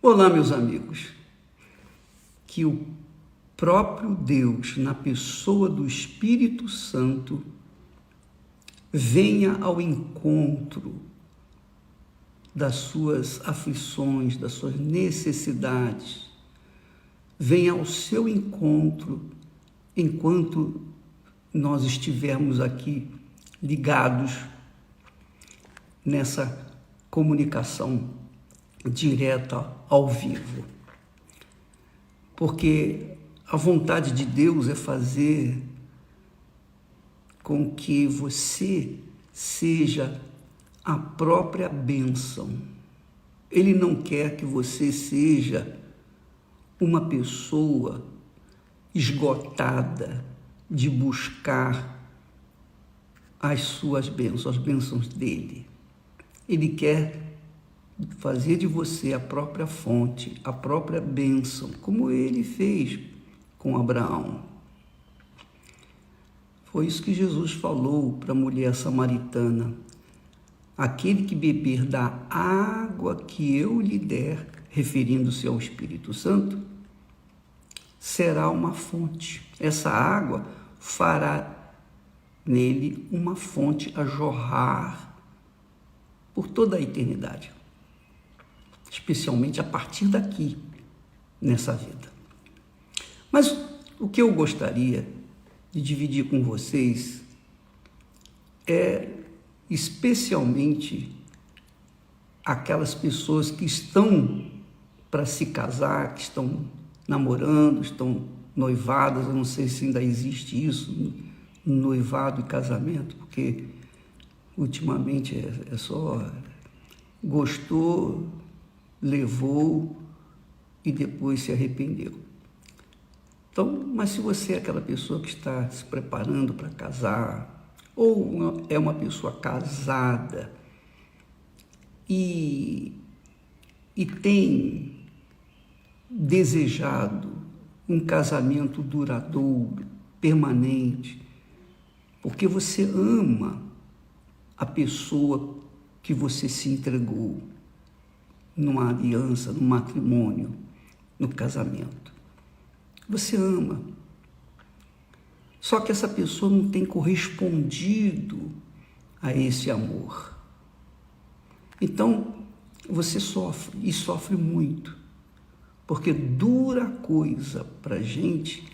Olá, meus amigos. Que o próprio Deus, na pessoa do Espírito Santo, venha ao encontro das suas aflições, das suas necessidades, venha ao seu encontro enquanto nós estivermos aqui ligados nessa comunicação direta ao vivo. Porque a vontade de Deus é fazer com que você seja a própria bênção. Ele não quer que você seja uma pessoa esgotada de buscar as suas bênçãos, as bênçãos dele. Ele quer fazer de você a própria fonte, a própria bênção, como ele fez com Abraão. Foi isso que Jesus falou para a mulher samaritana: aquele que beber da água que eu lhe der, referindo-se ao Espírito Santo, será uma fonte. Essa água fará nele uma fonte a jorrar por toda a eternidade, especialmente a partir daqui, nessa vida. Mas o que eu gostaria de dividir com vocês é especialmente aquelas pessoas que estão para se casar, que estão namorando, estão noivadas. Eu não sei se ainda existe isso, noivado e casamento, porque ultimamente é só gostou, levou e depois se arrependeu. Então, mas se você é aquela pessoa que está se preparando para casar, ou é uma pessoa casada e tem desejado um casamento duradouro, permanente, porque você ama a pessoa que você se entregou numa aliança, no matrimônio, no casamento. Você ama. Só que essa pessoa não tem correspondido a esse amor. Então, você sofre, e sofre muito, porque dura coisa para a gente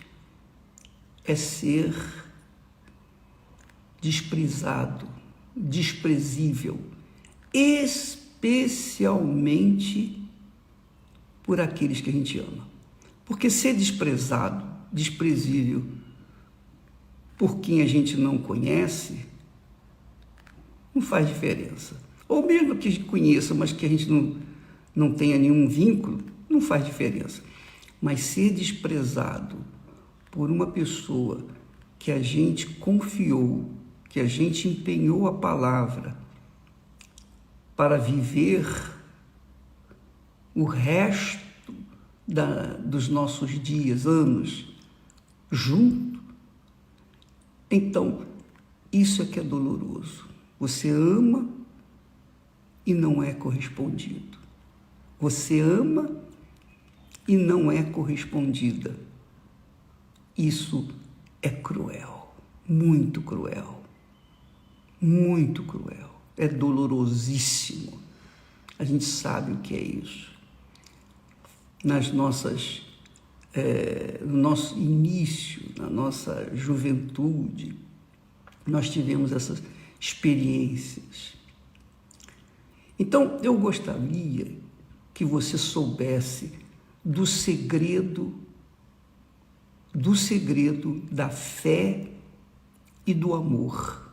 é ser desprezado, desprezível, especialmente por aqueles que a gente ama. Porque ser desprezado, desprezível por quem a gente não conhece, não faz diferença. Ou mesmo que a gente conheça, mas que a gente não tenha nenhum vínculo, não faz diferença. Mas ser desprezado por uma pessoa que a gente confiou, que a gente empenhou a palavra para viver o resto dos nossos dias, anos, junto, então isso é que é doloroso. Você ama e não é correspondido. Você ama e não é correspondida. Isso é cruel, muito cruel, muito cruel. É dolorosíssimo. A gente sabe o que é isso. No nosso início, na nossa juventude, nós tivemos essas experiências. Então, eu gostaria que você soubesse do segredo da fé e do amor.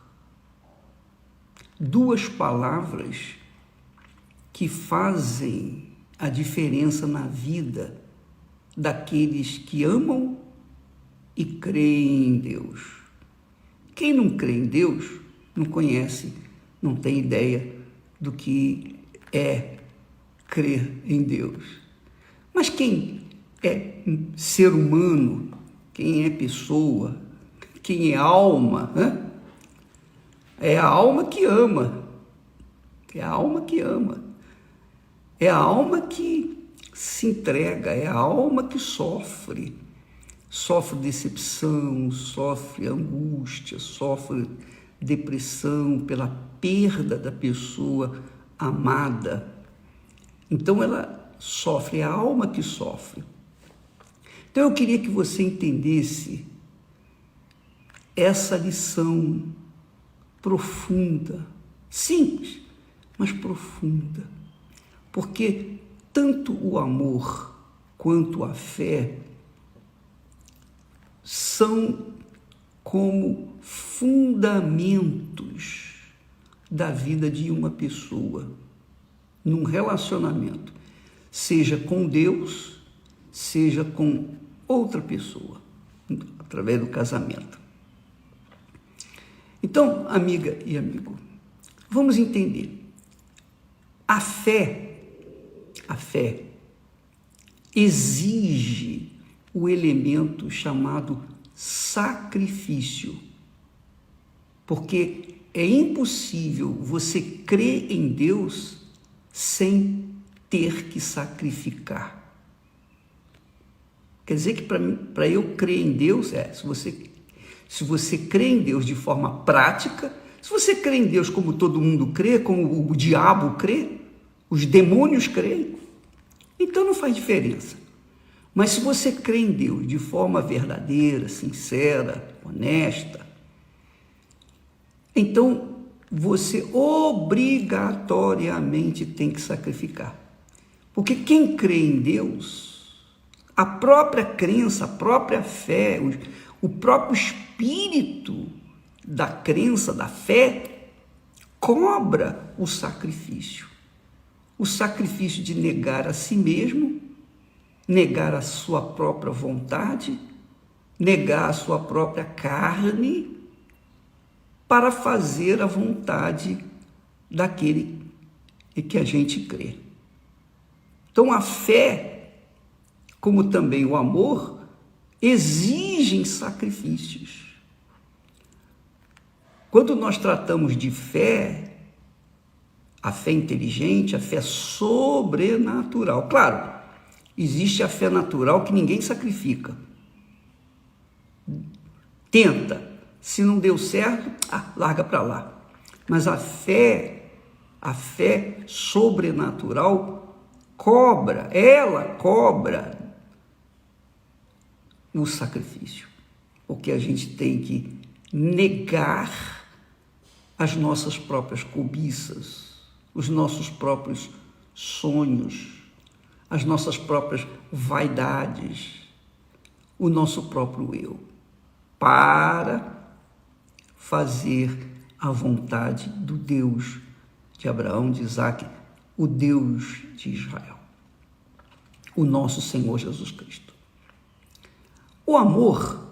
Duas palavras que fazem a diferença na vida daqueles que amam e creem em Deus. Quem não crê em Deus não conhece, não tem ideia do que é crer em Deus. Mas quem é ser humano, quem é pessoa, quem é alma, é a alma que ama. É a alma que ama. É a alma que se entrega, é a alma que sofre decepção, sofre angústia, sofre depressão pela perda da pessoa amada. Então ela sofre, é a alma que sofre. Então eu queria que você entendesse essa lição profunda, simples, mas profunda, porque tanto o amor quanto a fé são como fundamentos da vida de uma pessoa, num relacionamento, seja com Deus, seja com outra pessoa, através do casamento. Então, amiga e amigo, vamos entender. A fé exige o elemento chamado sacrifício, porque é impossível você crer em Deus sem ter que sacrificar. Quer dizer que para eu crer em Deus, se você crê em Deus de forma prática, se você crê em Deus como todo mundo crê, como o diabo crê, os demônios creem, então não faz diferença. Mas se você crê em Deus de forma verdadeira, sincera, honesta, então você obrigatoriamente tem que sacrificar. Porque quem crê em Deus, a própria crença, a própria fé, o próprio espírito da crença, da fé, cobra o sacrifício. O sacrifício de negar a si mesmo, negar a sua própria vontade, negar a sua própria carne, para fazer a vontade daquele em que a gente crê. Então a fé, como também o amor, exigem sacrifícios. Quando nós tratamos de fé, a fé inteligente, a fé sobrenatural. Claro, existe a fé natural que ninguém sacrifica. Tenta. Se não deu certo, larga para lá. Mas a fé sobrenatural cobra o sacrifício. Porque a gente tem que negar as nossas próprias cobiças, os nossos próprios sonhos, as nossas próprias vaidades, o nosso próprio eu, para fazer a vontade do Deus de Abraão, de Isaac, o Deus de Israel, o nosso Senhor Jesus Cristo. O amor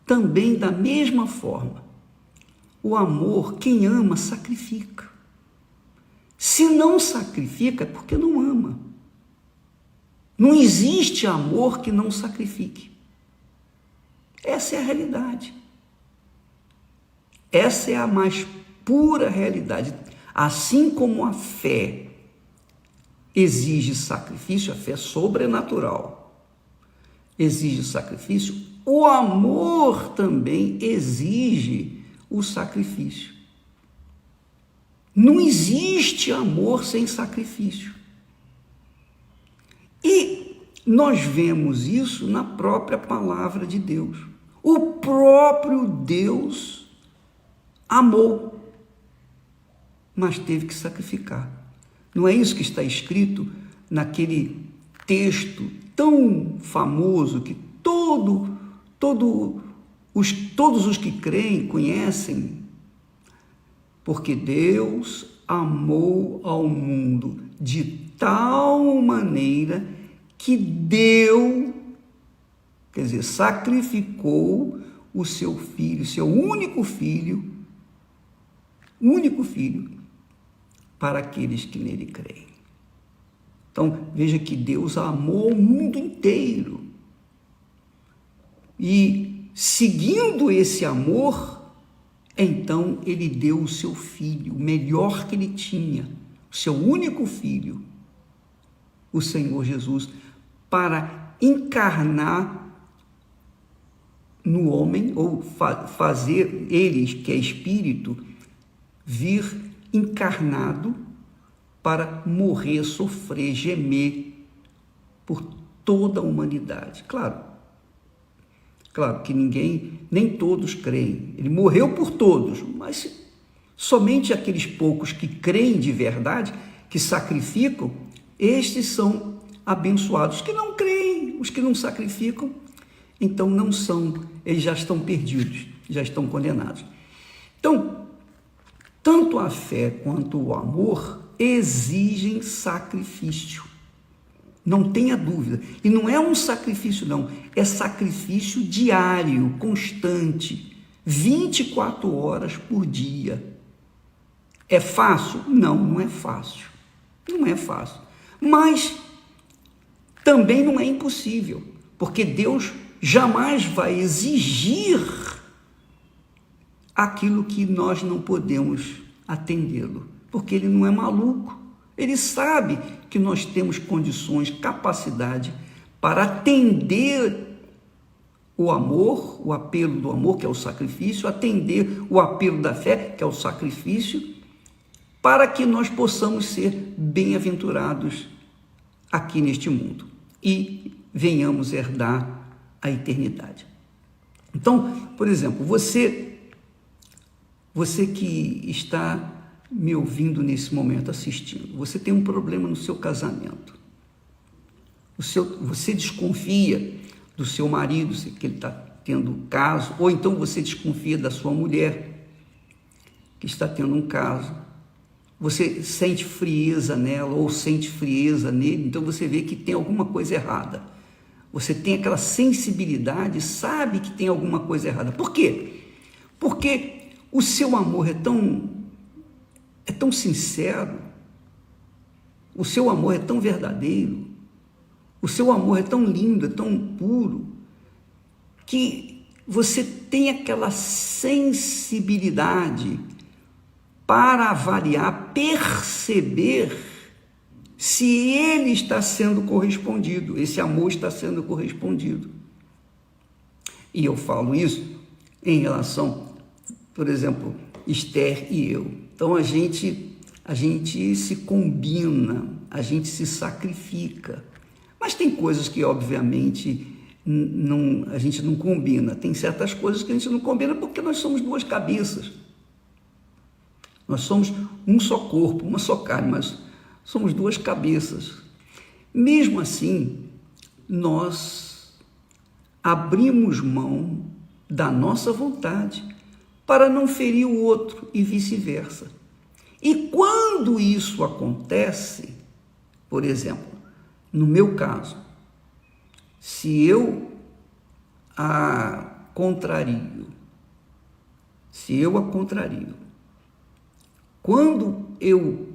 também, da mesma forma, o amor, quem ama, sacrifica. Se não sacrifica, é porque não ama. Não existe amor que não sacrifique. Essa é a realidade. Essa é a mais pura realidade. Assim como a fé exige sacrifício, a fé sobrenatural exige sacrifício, o amor também exige o sacrifício. Não existe amor sem sacrifício. E nós vemos isso na própria palavra de Deus. O próprio Deus amou, mas teve que sacrificar. Não é isso que está escrito naquele texto tão famoso que todos os que creem conhecem? Porque Deus amou ao mundo de tal maneira que deu, quer dizer, sacrificou o seu filho, seu único filho, para aqueles que nele creem. Então, veja que Deus amou o mundo inteiro. E, seguindo esse amor, então ele deu o seu filho, o melhor que ele tinha, o seu único filho, o Senhor Jesus para encarnar no homem, ou fazer ele, que é espírito, vir encarnado para morrer, sofrer, gemer por toda a humanidade. Claro que nem todos creem. Ele morreu por todos, mas somente aqueles poucos que creem de verdade, que sacrificam, estes são abençoados. Os que não creem, os que não sacrificam, então não são, eles já estão perdidos, já estão condenados. Então, tanto a fé quanto o amor exigem sacrifício. Não tenha dúvida. E não é um sacrifício, não. É sacrifício diário, constante, 24 horas por dia. É fácil? Não, não é fácil. Não é fácil. Mas também não é impossível, porque Deus jamais vai exigir aquilo que nós não podemos atendê-lo, porque ele não é maluco. Ele sabe que nós temos condições, capacidade para atender o amor, o apelo do amor, que é o sacrifício, atender o apelo da fé, que é o sacrifício, para que nós possamos ser bem-aventurados aqui neste mundo e venhamos herdar a eternidade. Então, por exemplo, você que está me ouvindo nesse momento, assistindo, você tem um problema no seu casamento, você desconfia do seu marido, que ele está tendo caso, ou então você desconfia da sua mulher, que está tendo um caso, você sente frieza nela, ou sente frieza nele, então você vê que tem alguma coisa errada. Você tem aquela sensibilidade, sabe que tem alguma coisa errada. Por quê? Porque o seu amor é tão sincero, o seu amor é tão verdadeiro, o seu amor é tão lindo, é tão puro, que você tem aquela sensibilidade para avaliar, perceber se ele está sendo correspondido, esse amor está sendo correspondido. E eu falo isso em relação, por exemplo, Esther e eu. Então a gente se combina, a gente se sacrifica. Mas tem coisas que, obviamente, a gente não combina. Tem certas coisas que a gente não combina porque nós somos duas cabeças. Nós somos um só corpo, uma só carne, mas somos duas cabeças. Mesmo assim, nós abrimos mão da nossa vontade para não ferir o outro e vice-versa. E quando isso acontece, por exemplo, no meu caso, se eu a contrario, quando eu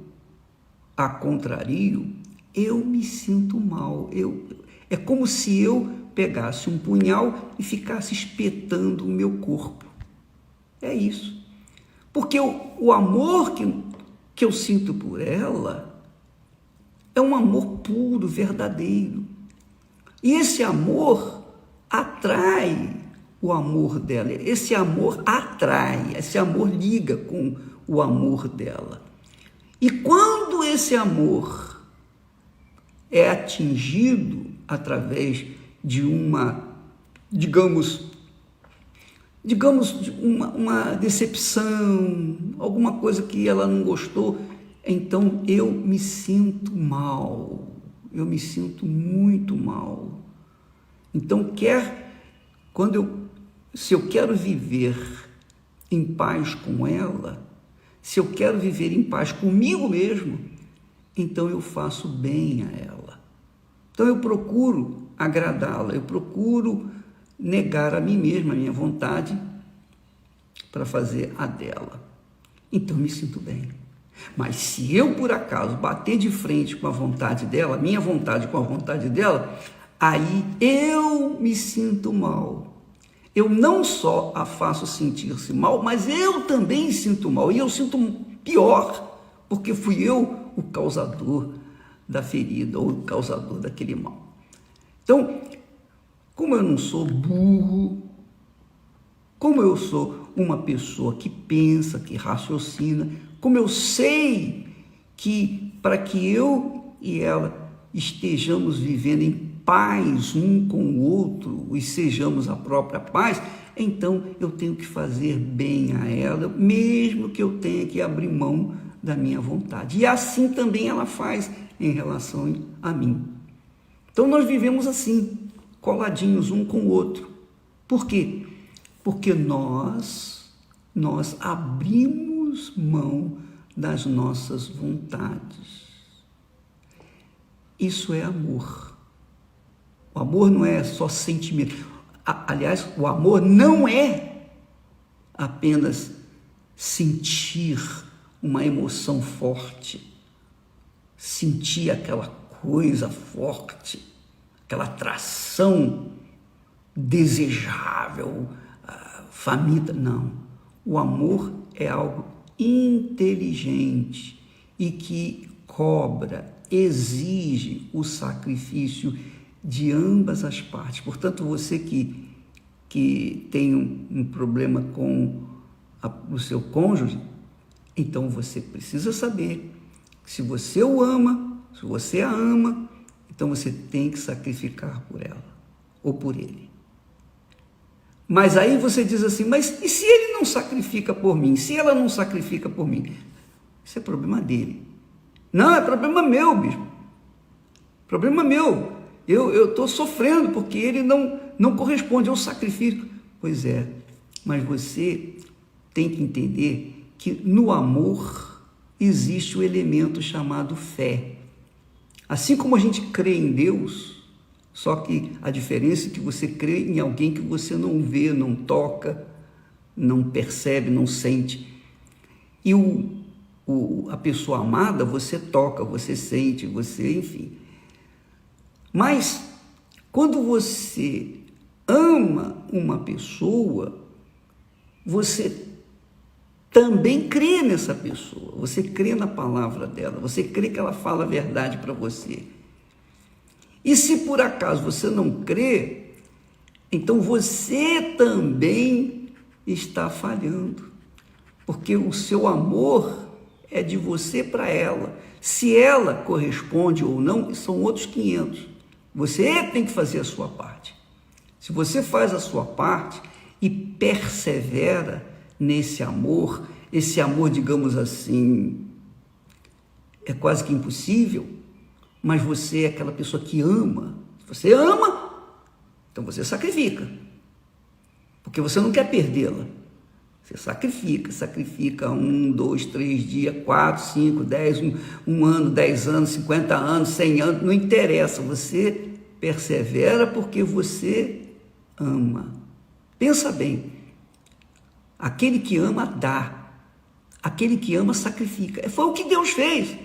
a contrario, eu me sinto mal. É como se eu pegasse um punhal e ficasse espetando o meu corpo. É isso. Porque o amor que eu sinto por ela é um amor puro, verdadeiro. E esse amor atrai o amor dela. Esse amor atrai, esse amor liga com o amor dela. E quando esse amor é atingido através de digamos, uma decepção, alguma coisa que ela não gostou, então eu me sinto mal, eu me sinto muito mal. Então, se eu quero viver em paz com ela, se eu quero viver em paz comigo mesmo, então eu faço bem a ela. Então eu procuro agradá-la, eu procuro negar a mim mesma, a minha vontade, para fazer a dela. Então eu me sinto bem. Mas se eu, por acaso, bater de frente com a vontade dela, minha vontade com a vontade dela, aí eu me sinto mal. Eu não só a faço sentir-se mal, mas eu também sinto mal. E eu sinto pior, porque fui eu o causador da ferida ou o causador daquele mal. Então, como eu não sou burro, como eu sou uma pessoa que pensa, que raciocina, como eu sei que para que eu e ela estejamos vivendo em paz um com o outro e sejamos a própria paz, então eu tenho que fazer bem a ela, mesmo que eu tenha que abrir mão da minha vontade. E assim também ela faz em relação a mim. Então nós vivemos assim, coladinhos um com o outro. Por quê? Porque nós abrimos mão das nossas vontades. Isso é amor. O amor não é só sentimento. Aliás, o amor não é apenas sentir uma emoção forte, sentir aquela coisa forte, aquela atração desejável, faminta. Não. O amor é algo inteligente e que cobra, exige o sacrifício de ambas as partes. Portanto, você que tem um problema com o seu cônjuge, então você precisa saber que se você o ama, se você a ama, então você tem que sacrificar por ela ou por ele. Mas aí você diz assim, mas e se ele não sacrifica por mim? Se ela não sacrifica por mim? Isso é problema dele. Não, é problema meu, bispo. Problema meu. Eu estou sofrendo porque ele não corresponde ao sacrifício. Pois é, mas você tem que entender que no amor existe o elemento chamado fé. Assim como a gente crê em Deus, só que a diferença é que você crê em alguém que você não vê, não toca, não percebe, não sente. E a pessoa amada você toca, você sente, você, enfim. Mas quando você ama uma pessoa, você também crê nessa pessoa, você crê na palavra dela, você crê que ela fala a verdade para você. E se por acaso você não crê, então você também está falhando, porque o seu amor é de você para ela. Se ela corresponde ou não, são outros 500. Você tem que fazer a sua parte. Se você faz a sua parte e persevera nesse amor, esse amor, digamos assim, é quase que impossível, mas você é aquela pessoa que ama. Se você ama, então você sacrifica, porque você não quer perdê-la. Você sacrifica 1, 2, 3 dias, 4, 5, 10, um ano, 10 anos, 50 anos, 100 anos, não interessa, você persevera porque você ama. Pensa bem, aquele que ama dá, aquele que ama sacrifica. Foi o que Deus fez.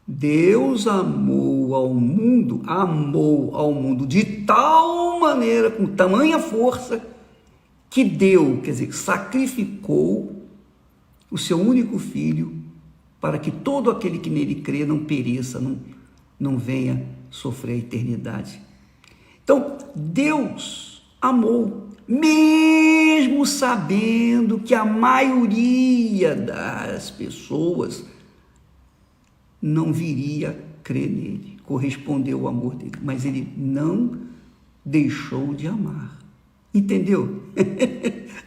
Deus amou ao mundo de tal maneira, com tamanha força, que deu, quer dizer, sacrificou o seu único filho para que todo aquele que nele crê não pereça, não venha sofrer a eternidade. Então, Deus amou, mesmo sabendo que a maioria das pessoas não viria crer nele, corresponder ao amor dele, mas ele não deixou de amar. Entendeu?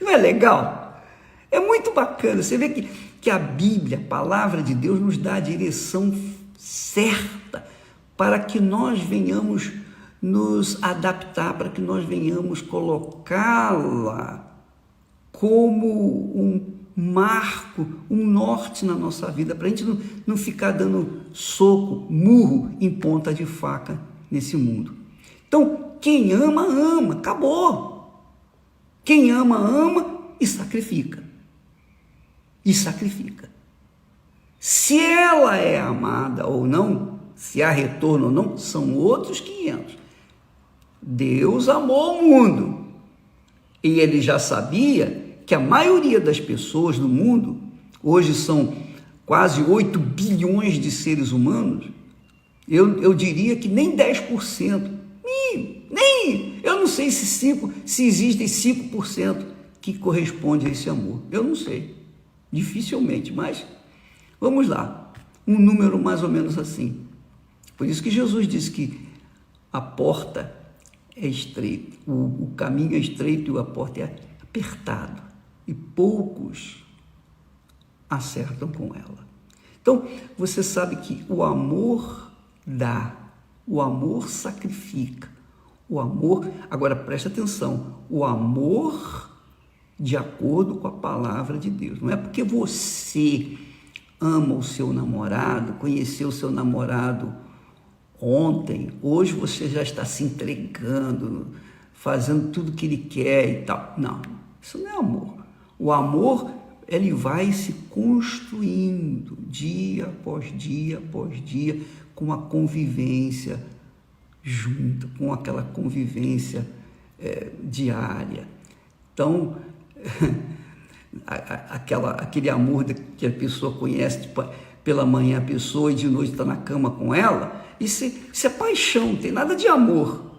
Não é legal? É muito bacana. Você vê que a Bíblia, a palavra de Deus, nos dá a direção certa para que nós venhamos nos adaptar, para que nós venhamos colocá-la como um marco, um norte na nossa vida, para a gente não ficar dando soco, murro em ponta de faca nesse mundo. Então, quem ama, ama. Acabou. Quem ama, ama e sacrifica. E sacrifica. Se ela é amada ou não, se há retorno ou não, são outros 500. Deus amou o mundo. E ele já sabia que a maioria das pessoas no mundo, hoje são quase 8 bilhões de seres humanos, Eu diria que nem 10%, nem, eu não sei se existem 5% que corresponde a esse amor. Eu não sei, dificilmente, mas vamos lá, um número mais ou menos assim. Por isso que Jesus disse que a porta é estreita, o caminho é estreito e a porta é apertado, e poucos acertam com ela. Então, você sabe que o amor dá, o amor sacrifica, o amor, agora preste atenção, o amor de acordo com a palavra de Deus. Não é porque você ama o seu namorado, conheceu o seu namorado ontem, hoje você já está se entregando, fazendo tudo que ele quer e tal. Não, isso não é amor. O amor, ele vai se construindo dia após dia, com a convivência junto, com aquela convivência diária. Então, aquele amor que a pessoa conhece, tipo, pela manhã a pessoa e de noite está na cama com ela, isso é paixão, não tem nada de amor.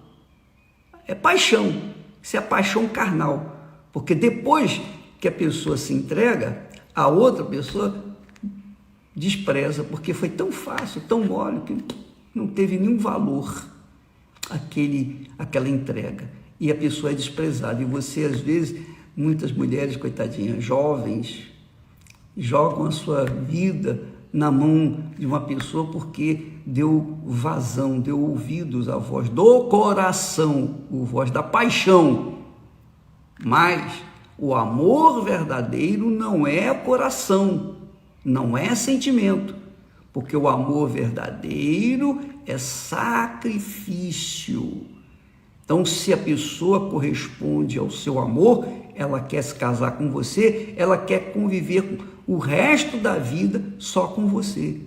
É paixão, isso é paixão carnal. Porque depois que a pessoa se entrega, a outra pessoa despreza, porque foi tão fácil, tão mole, que não teve nenhum valor aquela entrega. E a pessoa é desprezada. E você, às vezes, muitas mulheres, coitadinhas, jovens, jogam a sua vida na mão de uma pessoa porque deu vazão, deu ouvidos à voz do coração, a voz da paixão. Mas o amor verdadeiro não é coração, não é sentimento, porque o amor verdadeiro é sacrifício. Então, se a pessoa corresponde ao seu amor, ela quer se casar com você, ela quer conviver o resto da vida só com você.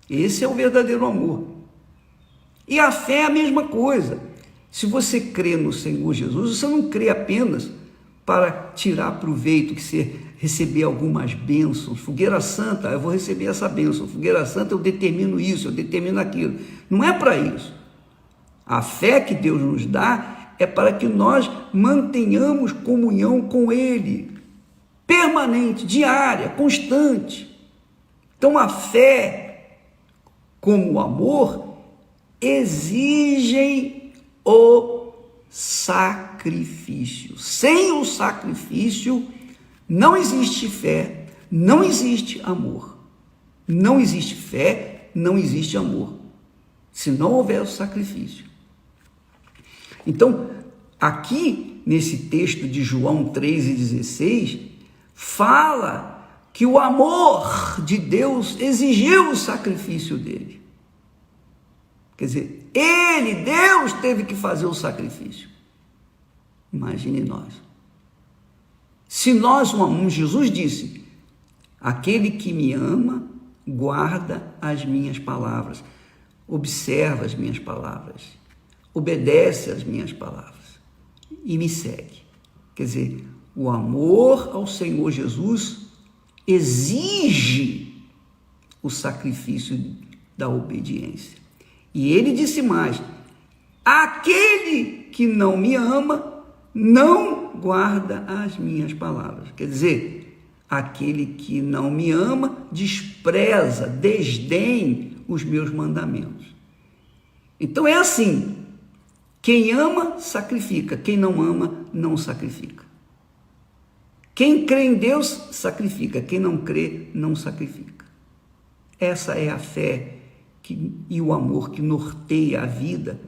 Esse é o verdadeiro amor. E a fé é a mesma coisa. Se você crê no Senhor Jesus, você não crê apenas para tirar proveito, que você receber algumas bênçãos. Fogueira Santa, eu vou receber essa bênção. Fogueira Santa, eu determino isso, eu determino aquilo. Não é para isso. A fé que Deus nos dá é para que nós mantenhamos comunhão com Ele, permanente, diária, constante. Então a fé, como o amor, exigem o sacrifício. Sem o sacrifício, não existe fé, não existe amor. Não existe fé, não existe amor, se não houver o sacrifício. Então, aqui, nesse texto de João 3,16, fala que o amor de Deus exigiu o sacrifício dele. Quer dizer, Deus, teve que fazer o sacrifício. Imagine nós. Se nós o amamos, Jesus disse, aquele que me ama, guarda as minhas palavras, observa as minhas palavras, obedece às minhas palavras e me segue. Quer dizer, o amor ao Senhor Jesus exige o sacrifício da obediência. E ele disse mais, aquele que não me ama, não guarda as minhas palavras. Quer dizer, aquele que não me ama, despreza, desdém os meus mandamentos. Então é assim, quem ama, sacrifica, quem não ama, não sacrifica. Quem crê em Deus, sacrifica, quem não crê, não sacrifica. Essa é a fé e o amor que norteia a vida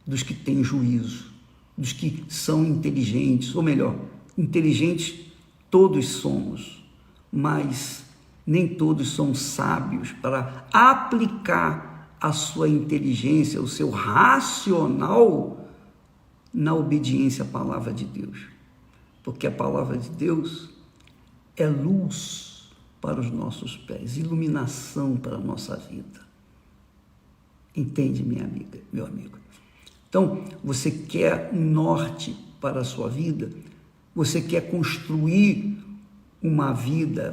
dos que têm juízo, dos que são inteligentes, ou melhor, inteligentes todos somos, mas nem todos são sábios para aplicar a sua inteligência, o seu racional na obediência à palavra de Deus. Porque a palavra de Deus é luz para os nossos pés, iluminação para a nossa vida. Entende, minha amiga, meu amigo? Então, você quer um norte para a sua vida? Você quer construir uma vida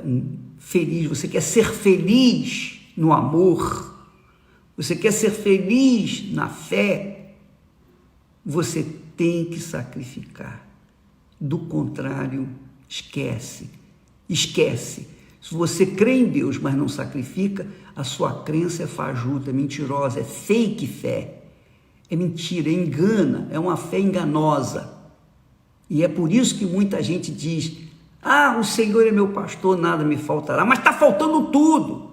feliz? Você quer ser feliz no amor? você quer ser feliz na fé, você tem que sacrificar. Do contrário, esquece. Se você crê em Deus, mas não sacrifica, a sua crença é fajuta, é mentirosa, é fake fé. É mentira, é engana, é uma fé enganosa. E é por isso que muita gente diz: o Senhor é meu pastor, nada me faltará. Mas está faltando tudo.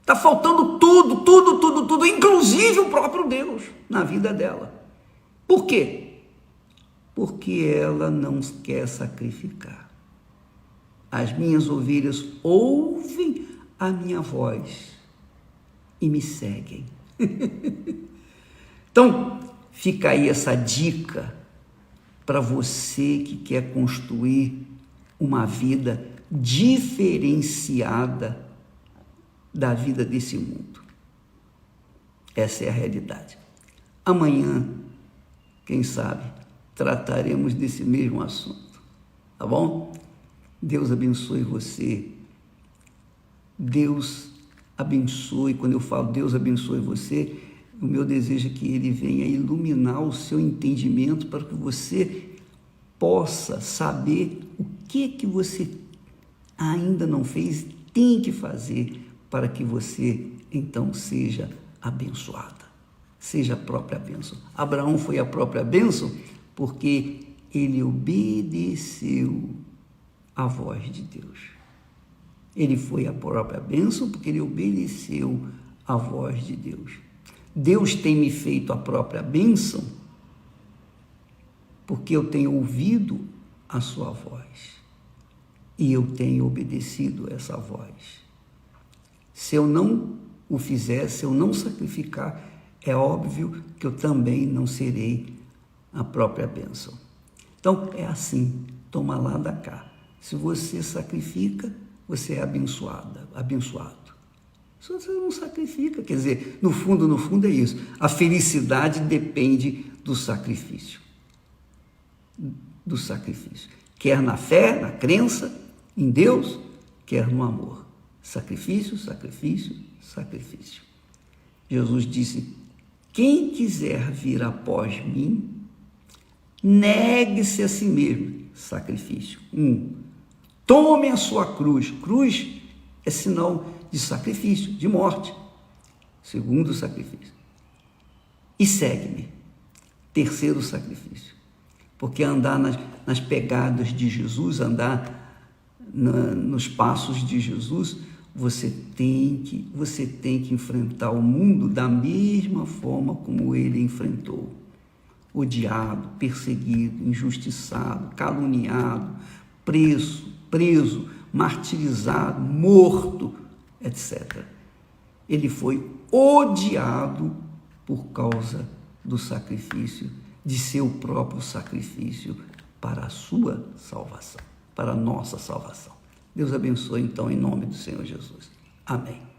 Está faltando tudo, inclusive o próprio Deus na vida dela. Por quê? Porque ela não quer sacrificar. As minhas ovelhas ouvem a minha voz e me seguem. Então, fica aí essa dica para você que quer construir uma vida diferenciada da vida desse mundo. Essa é a realidade. Amanhã, quem sabe, trataremos desse mesmo assunto, tá bom? Deus abençoe você. Deus abençoe. Quando eu falo Deus abençoe você, o meu desejo é que Ele venha iluminar o seu entendimento para que você possa saber o que você ainda não fez e tem que fazer para que você, então, seja abençoada. Seja a própria bênção. Abraão foi a própria bênção porque ele obedeceu à voz de Deus. Ele foi a própria bênção porque ele obedeceu à voz de Deus. Deus tem me feito a própria bênção porque eu tenho ouvido a sua voz e eu tenho obedecido essa voz. Se eu não o fizer, se eu não sacrificar, é óbvio que eu também não serei a própria bênção. Então, é assim, toma lá da cá. Se você sacrifica, você é abençoado. Se você não sacrifica, quer dizer, no fundo é isso. A felicidade depende do sacrifício. Quer na fé, na crença em Deus, quer no amor. Sacrifício. Jesus disse: quem quiser vir após mim, negue-se a si mesmo. Sacrifício. Tome a sua cruz. Cruz é sinal de sacrifício, de morte. Segundo sacrifício. E segue-me. Terceiro sacrifício. Porque andar nas pegadas de Jesus, andar nos passos de Jesus, você tem que enfrentar o mundo da mesma forma como ele enfrentou. Odiado, perseguido, injustiçado, caluniado, preso, martirizado, morto, etc. Ele foi odiado por causa do sacrifício, de seu próprio sacrifício para a sua salvação, para a nossa salvação. Deus abençoe, então, em nome do Senhor Jesus. Amém.